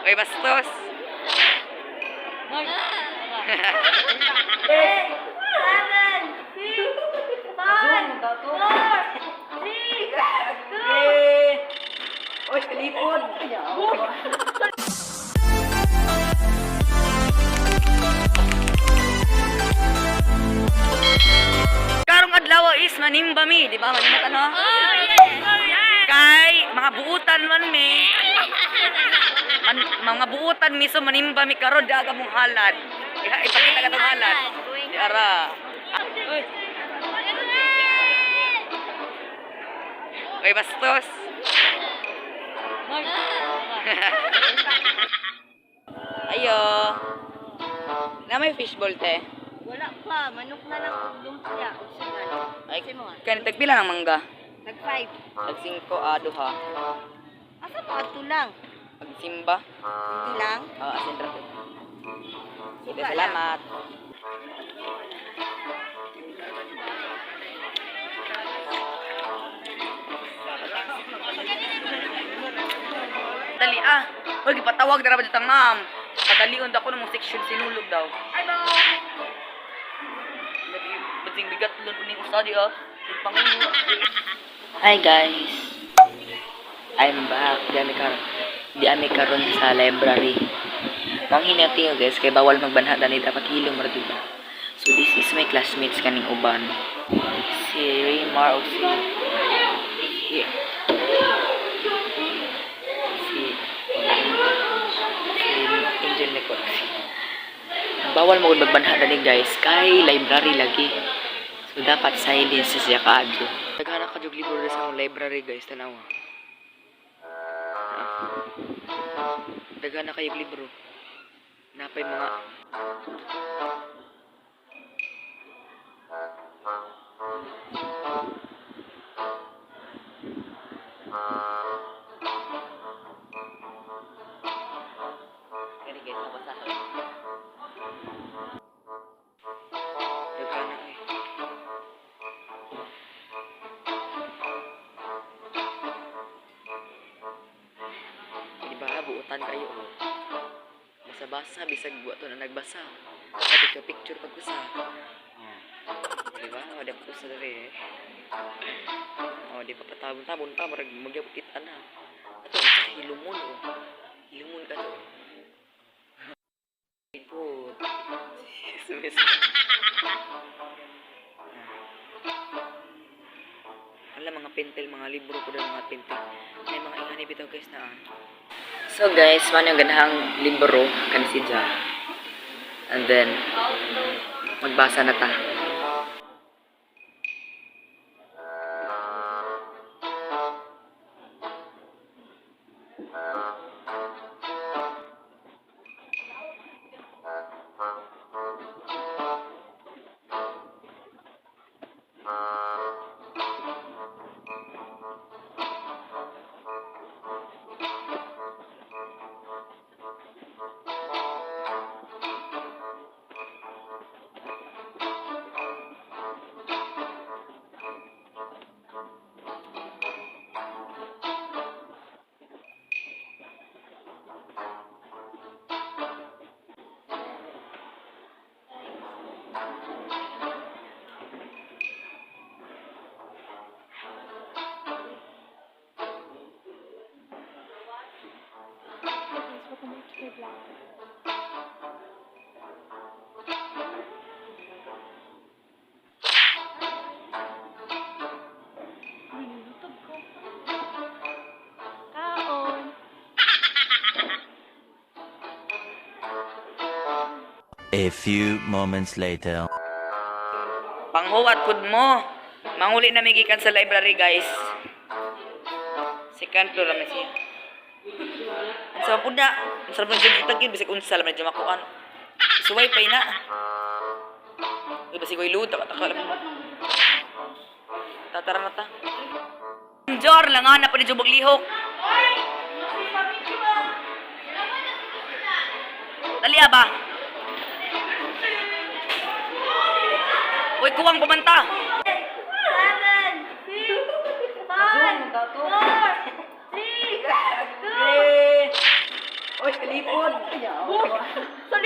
Oy, bastos. 8, 7, 6, 5, 4, 3, 2, oy, kalipod. Karong adlaw is manimba mi, di ba? Manimba ano? Kay mga buutan man mi. Mga buutan mi so manimba mi karon daga mong halad. Ipakita ka tong halad. Di ara. Oy, bastos. Ayo. Na may fishball te. Wala pa, manok na lang ang lumpia. Ay, kan tagpila ng mangga. Nag-5. Tag 5 duha. Asa mo ato lang? Pagsimba. Hindi lang. Asin ra. Sige, Suka salamat. Dali ah. Hoy, gipatawag dara ba ditang ma'am. Padalion ako ng section sinulog daw. Hello. Bading bigat lon uning usadi ah. Pangulo. Hi guys. I'm back. Di ami karon sa library. Mang hinati guys kay bawal magbanha dani dapat hilom ra diba. So this is my classmates kaning uban. Si Raymar o si Angel Nicole. Bawal mo magbanha dani guys kay library lagi. So dapat silence siya kaadto. Naghanap ka jud libro sa akong library guys tanaw. Daghan na kayong libro. Napay mga kani guys, nabasa ko. Daghan na kayo. Diba, buutan kayo. Basa-basa, bisag buat to na nagbasa. Pati picture pag usa. Diba? O, di pa usa dali eh. O, di pa patabon-tabon pa, marag magyabot kita na. Ato, isa hilumon o. Hilumon ka to. Ipot. Sumis. Alam, mga pentel, mga libro ko doon, mga pentel. May mga ingani bitaw guys na So guys, man yung ganahang libro kan si Ja. And then magbasa na ta. A few moments later. Panghuwat pud mo. Manguli na migikan sa library guys. Second floor lang siya. Ang sarap pud na. Ang sarap na dyan itagin. Bisig unsa lang na dyan makuan. Suway pa na. Basig ko'y luto. Taka lang mo. Tatara na ta. Jor lang nga na pa ni Jobog Lihok. Dali ba? Uy, kuwang pumanta. 7, 6, 5, 4, 3, 2, Oy, kalipod. Sa